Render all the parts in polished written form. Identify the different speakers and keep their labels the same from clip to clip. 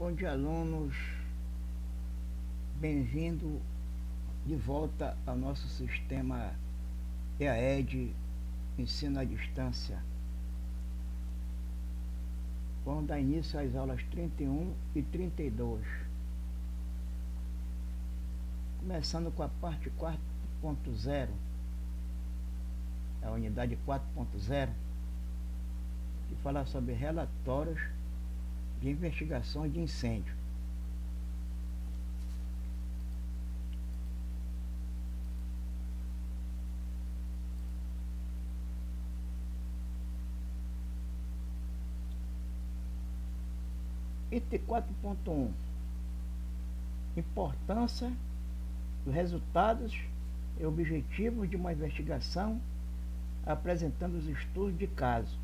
Speaker 1: Bom dia, alunos. Bem-vindo de volta ao nosso sistema EAD, ensino à distância. Vamos dar início às aulas 31 e 32. Começando com a parte 4.0, a unidade 4.0, que fala sobre relatórios de investigações de incêndio. Item 4.1: importância dos resultados e objetivos de uma investigação, apresentando os estudos de caso.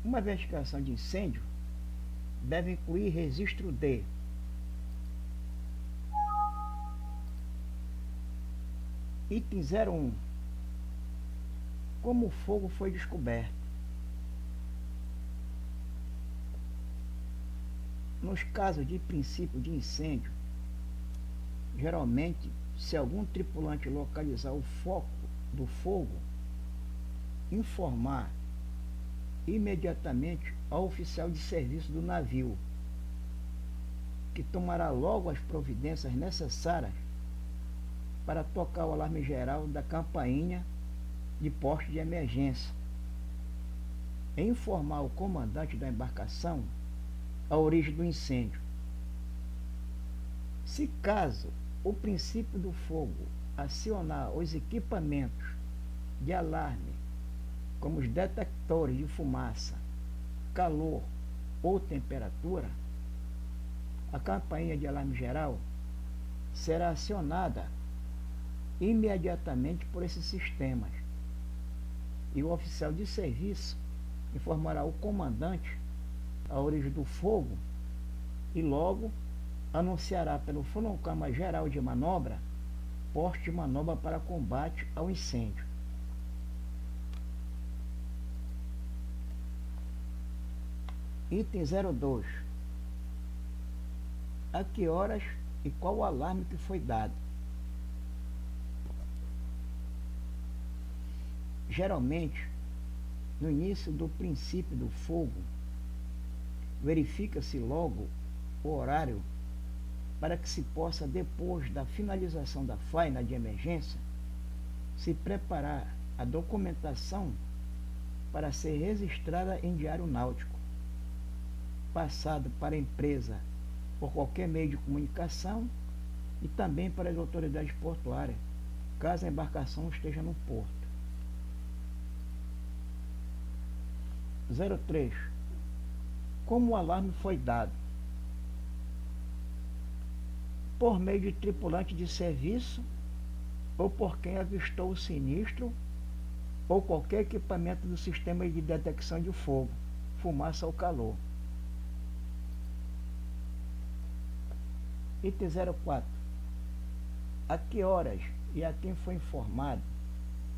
Speaker 1: Uma investigação de incêndio deve incluir registro de item 01: como o fogo foi descoberto. Nos casos de princípio de incêndio, geralmente, se algum tripulante localizar o foco do fogo, informar imediatamente ao oficial de serviço do navio, que tomará logo as providências necessárias para tocar o alarme geral da campainha de poste de emergência, e informar o comandante da embarcação a origem do incêndio. Se caso o princípio do fogo acionar os equipamentos de alarme, como os detectores de fumaça, calor ou temperatura, a campainha de alarme geral será acionada imediatamente por esses sistemas, e o oficial de serviço informará o comandante a origem do fogo e logo anunciará pelo fonograma geral de manobra poste de manobra para combate ao incêndio. Item 02: a que horas e qual o alarme que foi dado. Geralmente, no início do princípio do fogo, verifica-se logo o horário para que se possa, depois da finalização da faina de emergência, se preparar a documentação para ser registrada em diário náutico, passado para a empresa por qualquer meio de comunicação e também para as autoridades portuárias, caso a embarcação esteja no porto. 03: como o alarme foi dado. Por meio de tripulante de serviço, ou por quem avistou o sinistro, ou qualquer equipamento do sistema de detecção de fogo, fumaça ou calor. Item 04: a que horas e a quem foi informado,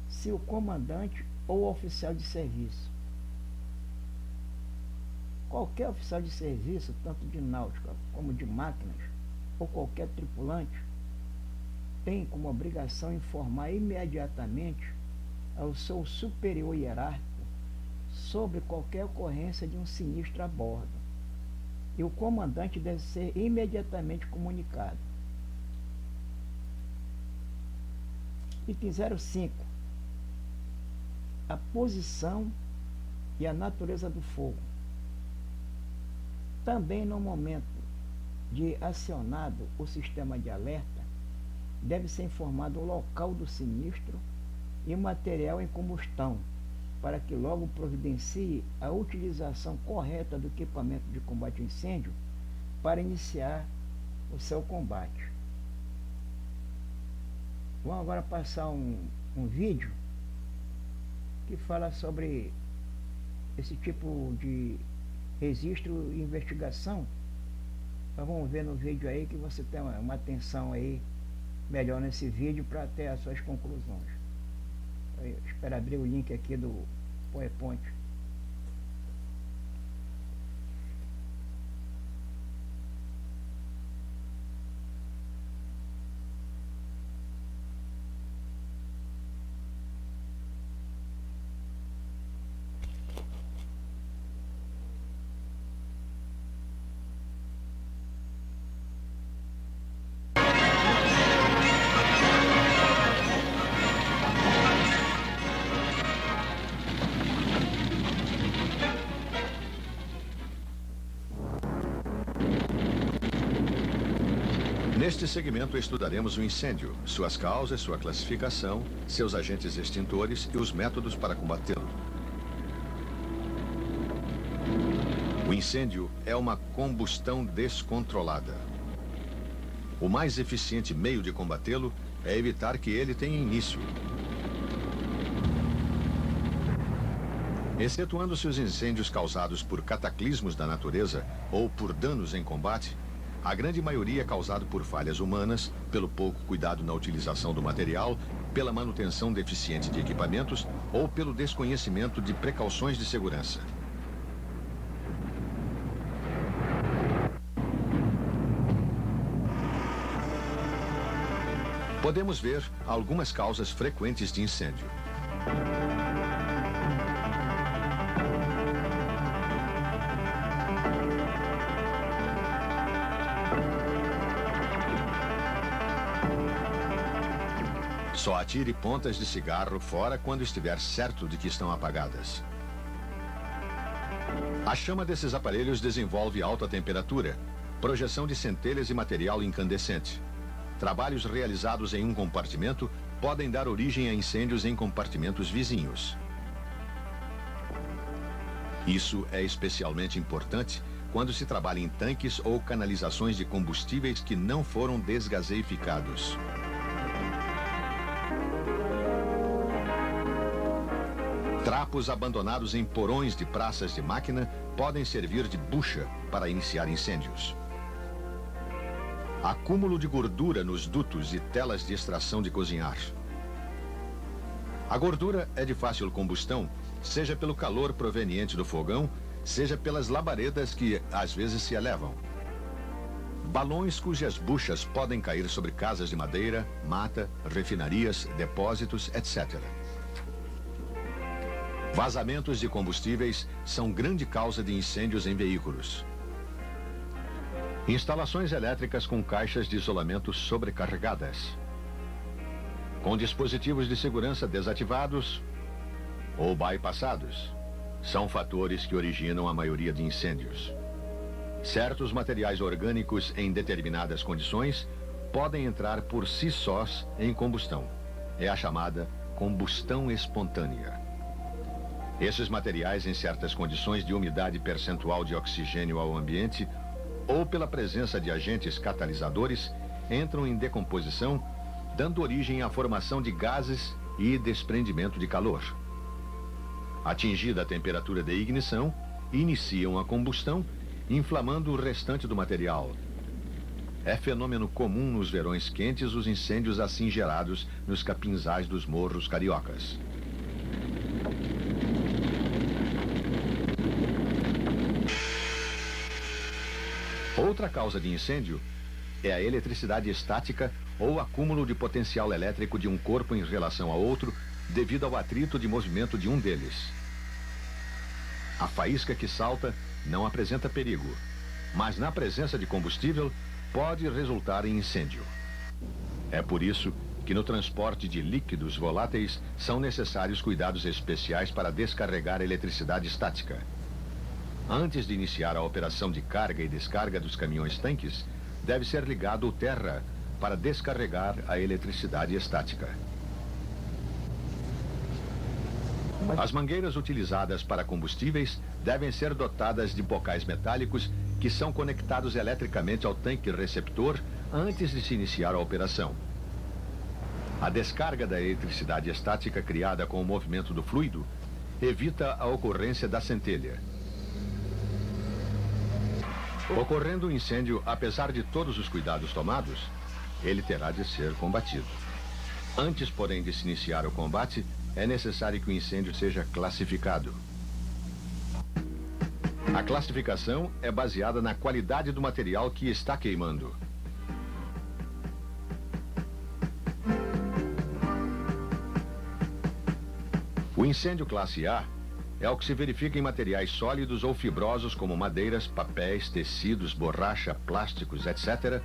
Speaker 1: se o comandante ou o oficial de serviço. Qualquer oficial de serviço, tanto de náutica como de máquinas, ou qualquer tripulante, tem como obrigação informar imediatamente ao seu superior hierárquico sobre qualquer ocorrência de um sinistro a bordo, e o comandante deve ser imediatamente comunicado. Item 05: a posição e a natureza do fogo. Também no momento de acionado o sistema de alerta, deve ser informado o local do sinistro e o material em combustão, para que logo providencie a utilização correta do equipamento de combate ao incêndio para iniciar o seu combate. Vamos agora passar um vídeo que fala sobre esse tipo de registro e investigação. Então vamos ver no vídeo aí, que você tem uma atenção aí melhor nesse vídeo para ter as suas conclusões. Eu espero abrir o link aqui do PowerPoint.
Speaker 2: Neste segmento estudaremos o incêndio, suas causas, sua classificação, seus agentes extintores e os métodos para combatê-lo. O incêndio é uma combustão descontrolada. O mais eficiente meio de combatê-lo é evitar que ele tenha início. Excetuando-se os incêndios causados por cataclismos da natureza ou por danos em combate, a grande maioria é causado por falhas humanas, pelo pouco cuidado na utilização do material, pela manutenção deficiente de equipamentos ou pelo desconhecimento de precauções de segurança. Podemos ver algumas causas frequentes de incêndio. Só atire pontas de cigarro fora quando estiver certo de que estão apagadas. A chama desses aparelhos desenvolve alta temperatura, projeção de centelhas e material incandescente. Trabalhos realizados em um compartimento podem dar origem a incêndios em compartimentos vizinhos. Isso é especialmente importante quando se trabalha em tanques ou canalizações de combustíveis que não foram desgaseificados. Trapos abandonados em porões de praças de máquina podem servir de bucha para iniciar incêndios. Acúmulo de gordura nos dutos e telas de extração de cozinhar. A gordura é de fácil combustão, seja pelo calor proveniente do fogão, seja pelas labaredas que às vezes se elevam. Balões cujas buchas podem cair sobre casas de madeira, mata, refinarias, depósitos, etc. Vazamentos de combustíveis são grande causa de incêndios em veículos. Instalações elétricas com caixas de isolamento sobrecarregadas. Com dispositivos de segurança desativados ou bypassados, são fatores que originam a maioria de incêndios. Certos materiais orgânicos em determinadas condições podem entrar por si sós em combustão. É a chamada combustão espontânea. Esses materiais, em certas condições de umidade percentual de oxigênio ao ambiente, ou pela presença de agentes catalisadores, entram em decomposição, dando origem à formação de gases e desprendimento de calor. Atingida a temperatura de ignição, iniciam a combustão, inflamando o restante do material. É fenômeno comum nos verões quentes os incêndios assim gerados nos capinzais dos morros cariocas. Outra causa de incêndio é a eletricidade estática ou acúmulo de potencial elétrico de um corpo em relação a outro devido ao atrito de movimento de um deles. A faísca que salta não apresenta perigo, mas na presença de combustível pode resultar em incêndio. É por isso que no transporte de líquidos voláteis são necessários cuidados especiais para descarregar a eletricidade estática. Antes de iniciar a operação de carga e descarga dos caminhões-tanques, deve ser ligado o terra para descarregar a eletricidade estática. As mangueiras utilizadas para combustíveis devem ser dotadas de bocais metálicos que são conectados eletricamente ao tanque receptor antes de se iniciar a operação. A descarga da eletricidade estática criada com o movimento do fluido evita a ocorrência da centelha. Ocorrendo um incêndio, apesar de todos os cuidados tomados, ele terá de ser combatido. Antes, porém, de se iniciar o combate, é necessário que o incêndio seja classificado. A classificação é baseada na qualidade do material que está queimando. O incêndio classe A é o que se verifica em materiais sólidos ou fibrosos como madeiras, papéis, tecidos, borracha, plásticos, etc.,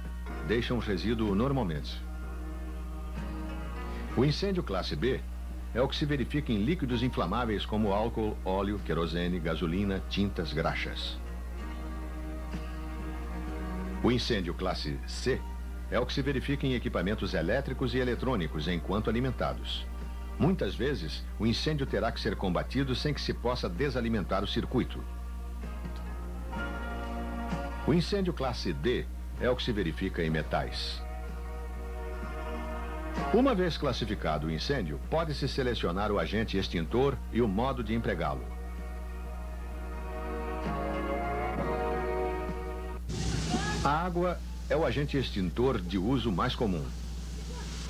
Speaker 2: deixam resíduo normalmente. O incêndio classe B é o que se verifica em líquidos inflamáveis como álcool, óleo, querosene, gasolina, tintas, graxas. O incêndio classe C é o que se verifica em equipamentos elétricos e eletrônicos enquanto alimentados. Muitas vezes, o incêndio terá que ser combatido sem que se possa desalimentar o circuito. O incêndio classe D é o que se verifica em metais. Uma vez classificado o incêndio, pode-se selecionar o agente extintor e o modo de empregá-lo. A água é o agente extintor de uso mais comum.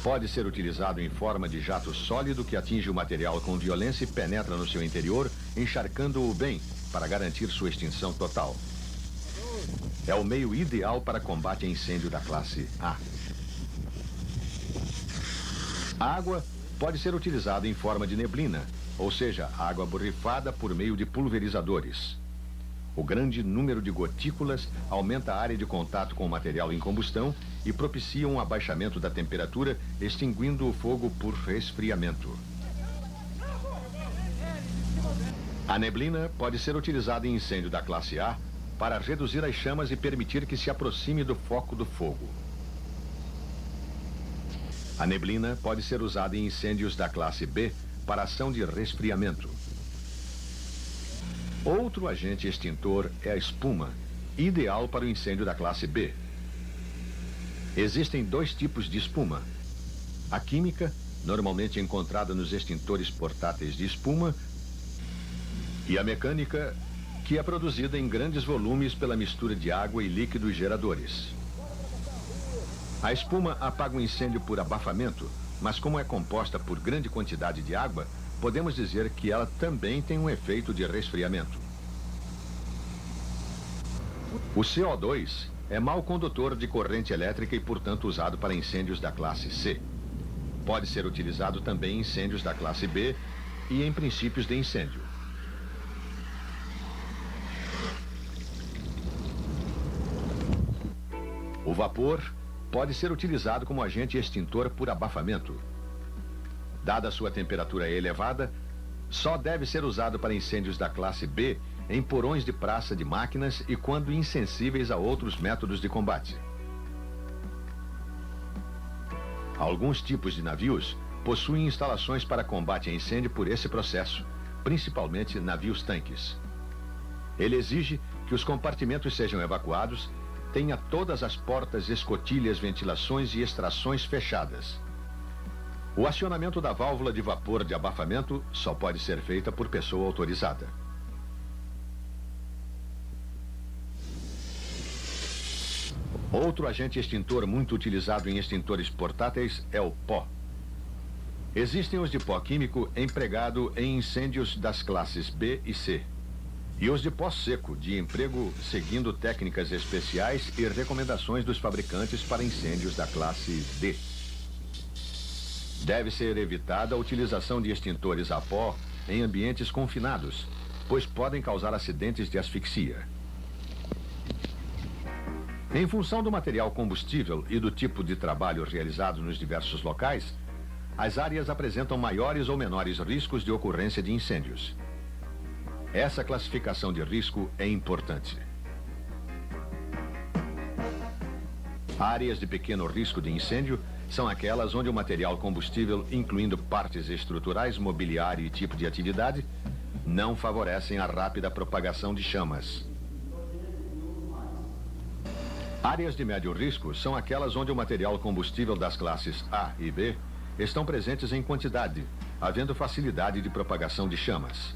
Speaker 2: Pode ser utilizado em forma de jato sólido que atinge o material com violência e penetra no seu interior, encharcando-o bem para garantir sua extinção total. É o meio ideal para combate a incêndio da classe A. A água pode ser utilizada em forma de neblina, ou seja, água borrifada por meio de pulverizadores. O grande número de gotículas aumenta a área de contato com o material em combustão e propicia um abaixamento da temperatura, extinguindo o fogo por resfriamento. A neblina pode ser utilizada em incêndio da classe A para reduzir as chamas e permitir que se aproxime do foco do fogo. A neblina pode ser usada em incêndios da classe B para ação de resfriamento. Outro agente extintor é a espuma, ideal para o incêndio da classe B. Existem dois tipos de espuma. A química, normalmente encontrada nos extintores portáteis de espuma, e a mecânica, que é produzida em grandes volumes pela mistura de água e líquidos geradores. A espuma apaga o incêndio por abafamento, mas como é composta por grande quantidade de água, podemos dizer que ela também tem um efeito de resfriamento. O CO2 é mau condutor de corrente elétrica e, portanto, usado para incêndios da classe C. Pode ser utilizado também em incêndios da classe B e em princípios de incêndio. O vapor pode ser utilizado como agente extintor por abafamento. Dada a sua temperatura elevada, só deve ser usado para incêndios da classe B em porões de praça de máquinas e quando insensíveis a outros métodos de combate. Alguns tipos de navios possuem instalações para combate a incêndio por esse processo, principalmente navios-tanques. Ele exige que os compartimentos sejam evacuados, tenha todas as portas, escotilhas, ventilações e extrações fechadas. O acionamento da válvula de vapor de abafamento só pode ser feita por pessoa autorizada. Outro agente extintor muito utilizado em extintores portáteis é o pó. Existem os de pó químico empregado em incêndios das classes B e C. E os de pó seco, de emprego seguindo técnicas especiais e recomendações dos fabricantes para incêndios da classe D. Deve ser evitada a utilização de extintores a pó em ambientes confinados, pois podem causar acidentes de asfixia. Em função do material combustível e do tipo de trabalho realizado nos diversos locais, as áreas apresentam maiores ou menores riscos de ocorrência de incêndios. Essa classificação de risco é importante. Áreas de pequeno risco de incêndio são aquelas onde o material combustível, incluindo partes estruturais, mobiliário e tipo de atividade, não favorecem a rápida propagação de chamas. Áreas de médio risco são aquelas onde o material combustível das classes A e B estão presentes em quantidade, havendo facilidade de propagação de chamas.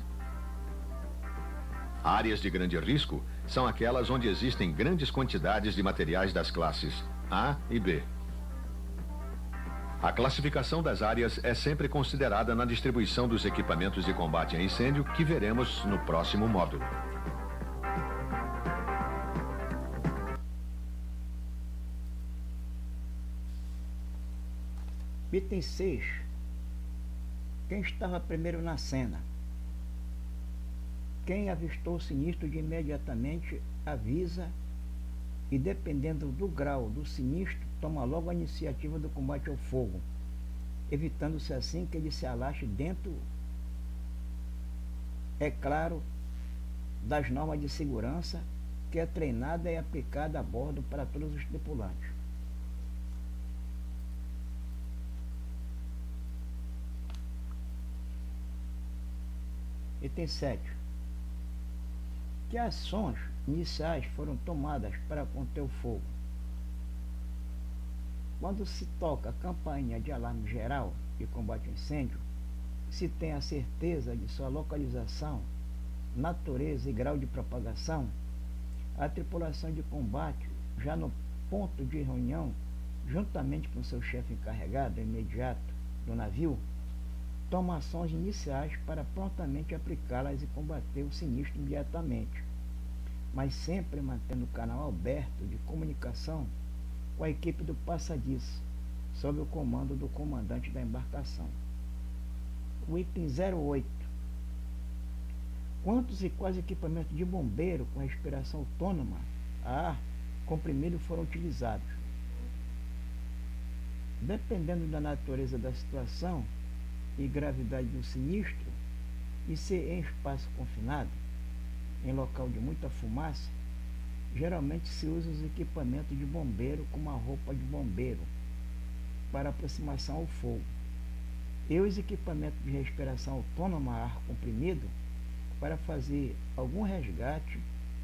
Speaker 2: Áreas de grande risco são aquelas onde existem grandes quantidades de materiais das classes A e B. A classificação das áreas é sempre considerada na distribuição dos equipamentos de combate a incêndio que veremos no próximo módulo.
Speaker 1: Item 6. Quem estava primeiro na cena? Quem avistou o sinistro de imediatamente avisa e, dependendo do grau do sinistro, toma logo a iniciativa do combate ao fogo, evitando-se assim que ele se alastre dentro, é claro, das normas de segurança que é treinada e aplicada a bordo para todos os tripulantes. Item 7. Que ações iniciais foram tomadas para conter o fogo? Quando se toca a campainha de alarme geral de combate ao incêndio, se tem a certeza de sua localização, natureza e grau de propagação, a tripulação de combate, já no ponto de reunião, juntamente com seu chefe encarregado imediato do navio, toma ações iniciais para prontamente aplicá-las e combater o sinistro imediatamente, mas sempre mantendo o canal aberto de comunicação com a equipe do passadiço, sob o comando do comandante da embarcação. O item 08. Quantos e quais equipamentos de bombeiro com respiração autônoma a ar comprimido foram utilizados? Dependendo da natureza da situação e gravidade do sinistro, e se em espaço confinado, em local de muita fumaça, geralmente se usa os equipamentos de bombeiro como a roupa de bombeiro para aproximação ao fogo e os equipamentos de respiração autônoma a ar comprimido para fazer algum resgate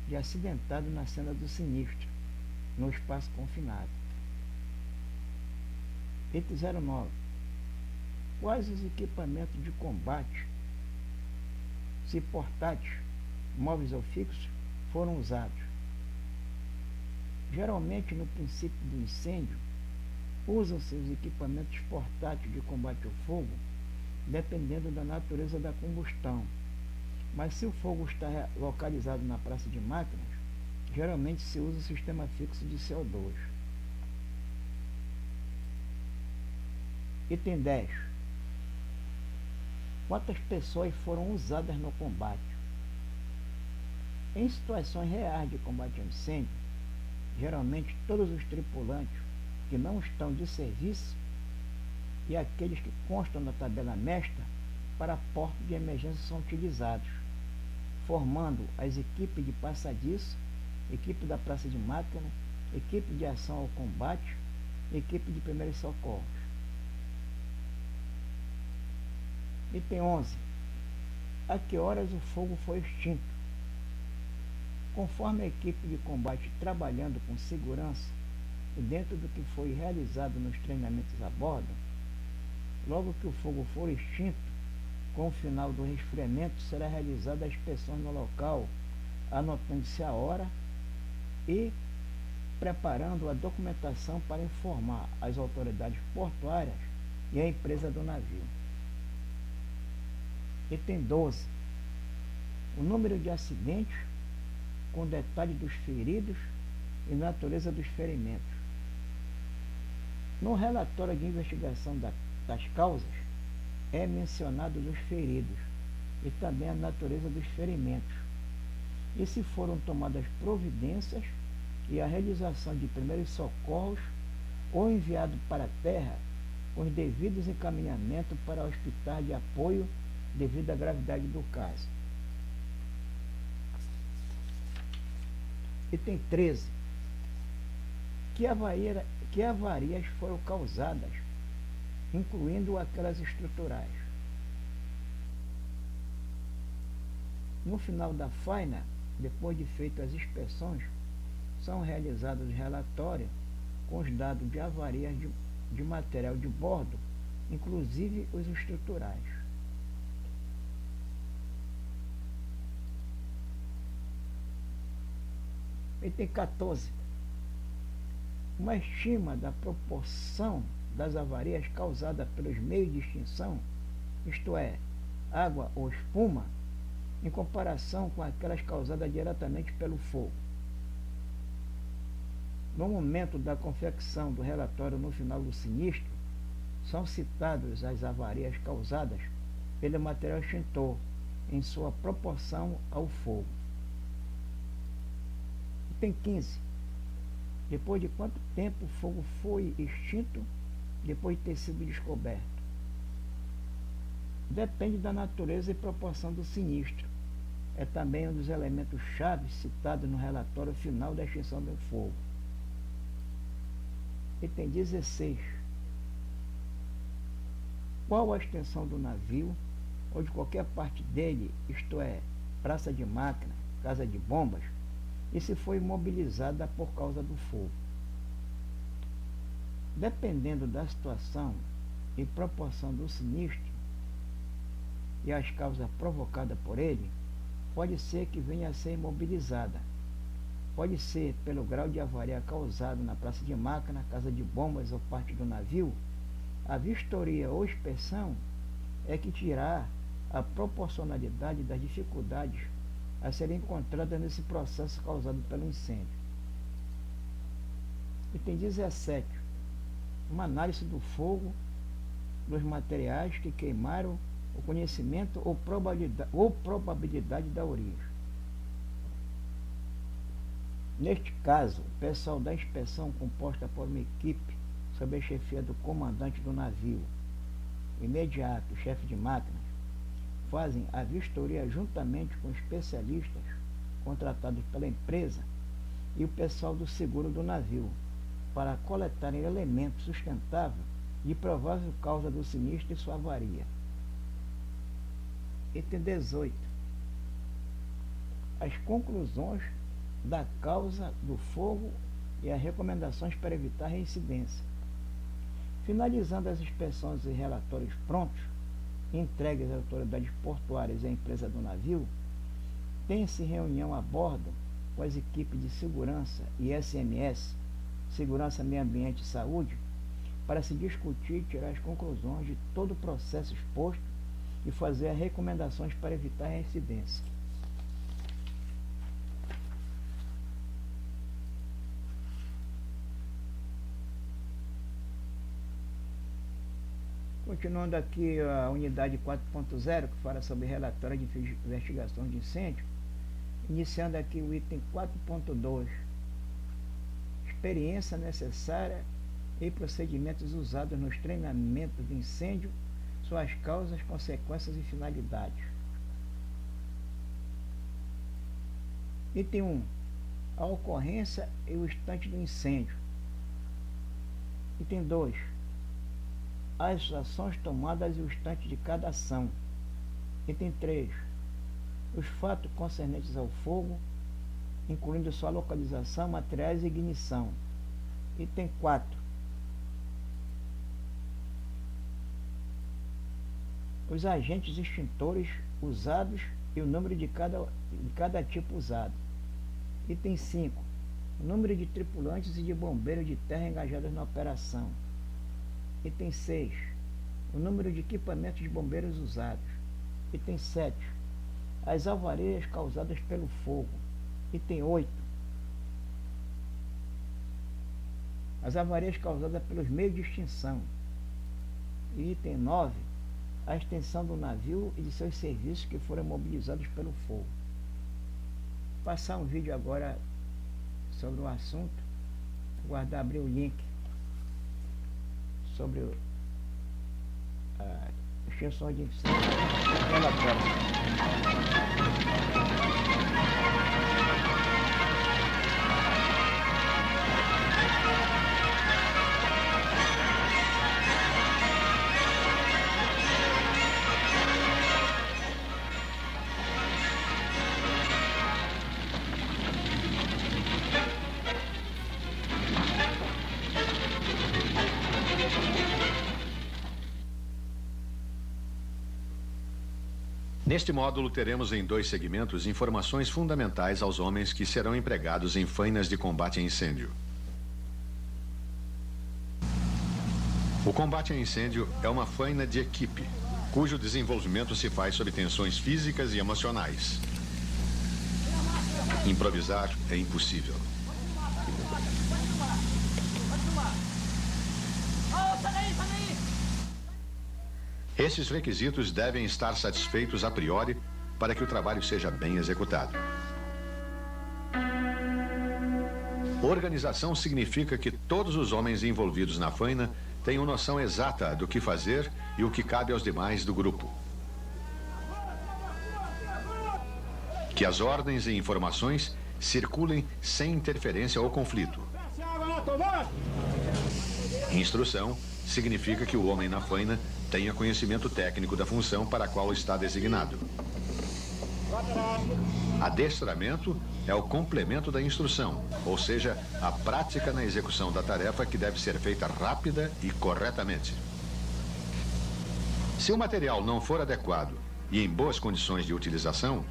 Speaker 1: de acidentado na cena do sinistro, no espaço confinado. Item 09. Quais os equipamentos de combate, se portáteis, móveis ou fixos, foram usados? Geralmente, no princípio do incêndio, usam-se os equipamentos portáteis de combate ao fogo, dependendo da natureza da combustão. Mas se o fogo está localizado na praça de máquinas, geralmente se usa o sistema fixo de CO2. Item 10. Quantas pessoas foram usadas no combate? Em situações reais de combate ao incêndio, geralmente todos os tripulantes que não estão de serviço e aqueles que constam na tabela mestra para porto de emergência são utilizados, formando as equipes de passadiço, equipe da praça de máquina, equipe de ação ao combate, equipe de primeiros socorros. Item 11. A que horas o fogo foi extinto? Conforme a equipe de combate trabalhando com segurança e dentro do que foi realizado nos treinamentos a bordo, logo que o fogo for extinto, com o final do resfriamento será realizada a inspeção no local, anotando-se a hora e preparando a documentação para informar as autoridades portuárias e a empresa do navio. Item 12. O número de acidentes, com detalhe dos feridos e natureza dos ferimentos. No relatório de investigação das causas, é mencionado os feridos e também a natureza dos ferimentos, e se foram tomadas providências e a realização de primeiros socorros ou enviado para a terra com os devidos encaminhamentos para hospitais de apoio devido à gravidade do caso. Item 13. Que avarias foram causadas, incluindo aquelas estruturais? No final da faina, depois de feitas as inspeções, são realizados relatórios com os dados de avarias de material de bordo, inclusive os estruturais. Item 14. Uma estima da proporção das avarias causadas pelos meios de extinção, isto é, água ou espuma, em comparação com aquelas causadas diretamente pelo fogo. No momento da confecção do relatório no final do sinistro, são citadas as avarias causadas pelo material extintor em sua proporção ao fogo. Item 15. Depois de quanto tempo o fogo foi extinto depois de ter sido descoberto? Depende da natureza e proporção do sinistro. É também um dos elementos chaves citados no relatório final da extinção do fogo. Item 16. Qual a extensão do navio ou de qualquer parte dele, isto é, praça de máquina, casa de bombas, e se foi imobilizada por causa do fogo. Dependendo da situação e proporção do sinistro e as causas provocadas por ele, pode ser que venha a ser imobilizada. Pode ser pelo grau de avaria causado na praça de máquina, casa de bombas ou parte do navio. A vistoria ou inspeção é que tirar a proporcionalidade das dificuldades a serem encontradas nesse processo causado pelo incêndio. Item 17. Uma análise do fogo, dos materiais que queimaram, o conhecimento ou probabilidade da origem. Neste caso, o pessoal da inspeção, composta por uma equipe sob a chefia do comandante do navio, imediato, chefe de máquinas, fazem a vistoria juntamente com especialistas contratados pela empresa e o pessoal do seguro do navio, para coletarem elementos sustentáveis de provável causa do sinistro e sua avaria. Item 18. As conclusões da causa do fogo e as recomendações para evitar reincidência. Finalizando as inspeções e relatórios prontos, entregues às autoridades portuárias e à empresa do navio, tem-se reunião a bordo com as equipes de segurança e SMS, Segurança, Meio Ambiente e Saúde, para se discutir e tirar as conclusões de todo o processo exposto e fazer as recomendações para evitar a reincidência. Continuando aqui a unidade 4.0, que fala sobre relatório de investigação de incêndio, iniciando aqui o item 4.2, experiência necessária e procedimentos usados nos treinamentos de incêndio, suas causas, consequências e finalidades. Item 1. A ocorrência e o instante do incêndio. Item 2. As ações tomadas e o instante de cada ação. Item 3. Os fatos concernentes ao fogo, incluindo sua localização, materiais e ignição. Item 4. Os agentes extintores usados e o número de cada tipo usado. Item 5. O número de tripulantes e de bombeiros de terra engajados na operação. Item 6. O número de equipamentos de bombeiros usados. Item 7. As avarias causadas pelo fogo. Item 8. As avarias causadas pelos meios de extinção. E item 9. A extensão do navio e de seus serviços que foram mobilizados pelo fogo. Vou passar um vídeo agora sobre o assunto. Vou abrir o link sobre extinções de incêndio.
Speaker 2: Neste módulo, teremos em 2 segmentos informações fundamentais aos homens que serão empregados em fainas de combate a incêndio. O combate a incêndio é uma faina de equipe, cujo desenvolvimento se faz sob tensões físicas e emocionais. Improvisar é impossível. Esses requisitos devem estar satisfeitos a priori para que o trabalho seja bem executado. Organização significa que todos os homens envolvidos na faina tenham noção exata do que fazer e o que cabe aos demais do grupo. Que as ordens e informações circulem sem interferência ou conflito. Instrução significa que o homem na faina tenha conhecimento técnico da função para a qual está designado. Adestramento é o complemento da instrução, ou seja, a prática na execução da tarefa que deve ser feita rápida e corretamente. Se o material não for adequado e em boas condições de utilização,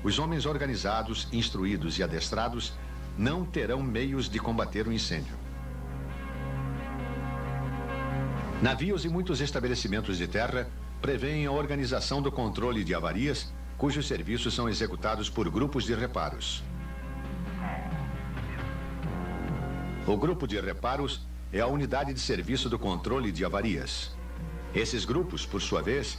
Speaker 2: os homens organizados, instruídos e adestrados não terão meios de combater o incêndio. Navios e muitos estabelecimentos de terra prevêem a organização do controle de avarias, cujos serviços são executados por grupos de reparos. O grupo de reparos é a unidade de serviço do controle de avarias. Esses grupos, por sua vez,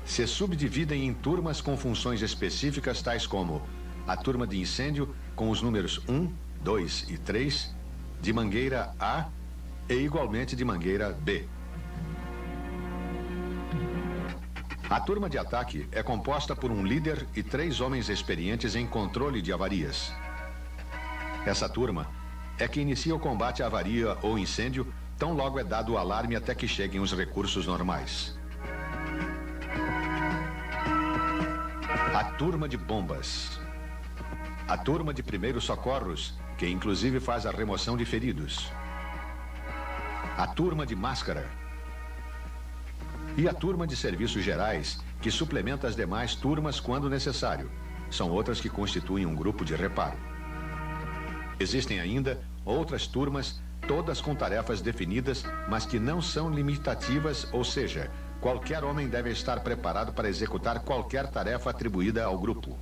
Speaker 2: se subdividem em turmas com funções específicas, tais como a turma de incêndio com os números 1, 2 e 3, de mangueira A e igualmente de mangueira B. A turma de ataque é composta por um líder e 3 homens experientes em controle de avarias. Essa turma é que inicia o combate à avaria ou incêndio, tão logo é dado o alarme até que cheguem os recursos normais. A turma de bombas. A turma de primeiros socorros, que inclusive faz a remoção de feridos. A turma de máscara. E a turma de serviços gerais, que suplementa as demais turmas quando necessário. São outras que constituem um grupo de reparo. Existem ainda outras turmas, todas com tarefas definidas, mas que não são limitativas, ou seja, qualquer homem deve estar preparado para executar qualquer tarefa atribuída ao grupo.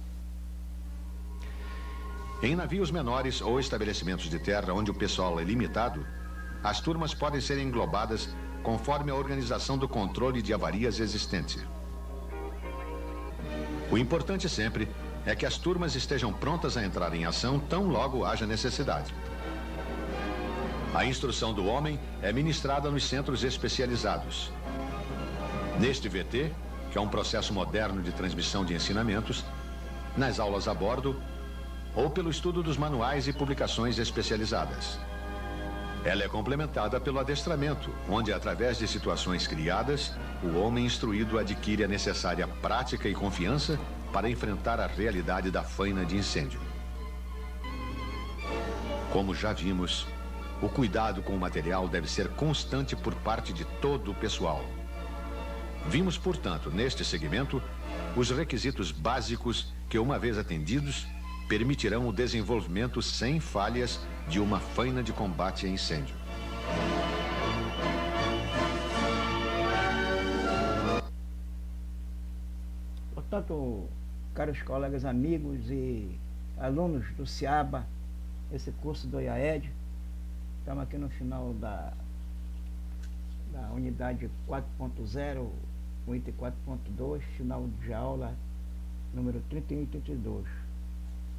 Speaker 2: Em navios menores ou estabelecimentos de terra onde o pessoal é limitado, as turmas podem ser englobadas conforme a organização do controle de avarias existente. O importante sempre é que as turmas estejam prontas a entrar em ação tão logo haja necessidade. A instrução do homem é ministrada nos centros especializados. Neste VT, que é um processo moderno de transmissão de ensinamentos, nas aulas a bordo ou pelo estudo dos manuais e publicações especializadas. Ela é complementada pelo adestramento, onde, através de situações criadas, o homem instruído adquire a necessária prática e confiança para enfrentar a realidade da faina de incêndio. Como já vimos, o cuidado com o material deve ser constante por parte de todo o pessoal. Vimos, portanto, neste segmento, os requisitos básicos que, uma vez atendidos, permitirão o desenvolvimento sem falhas de uma faina de combate a incêndio.
Speaker 1: Portanto, caros colegas, amigos e alunos do CIABA, esse curso do IAED, estamos aqui no final da unidade 4.0, o item 4.2, final de aula número 31 e 32.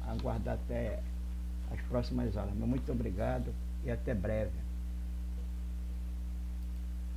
Speaker 1: Aguardar até as próximas aulas. Muito obrigado e até breve.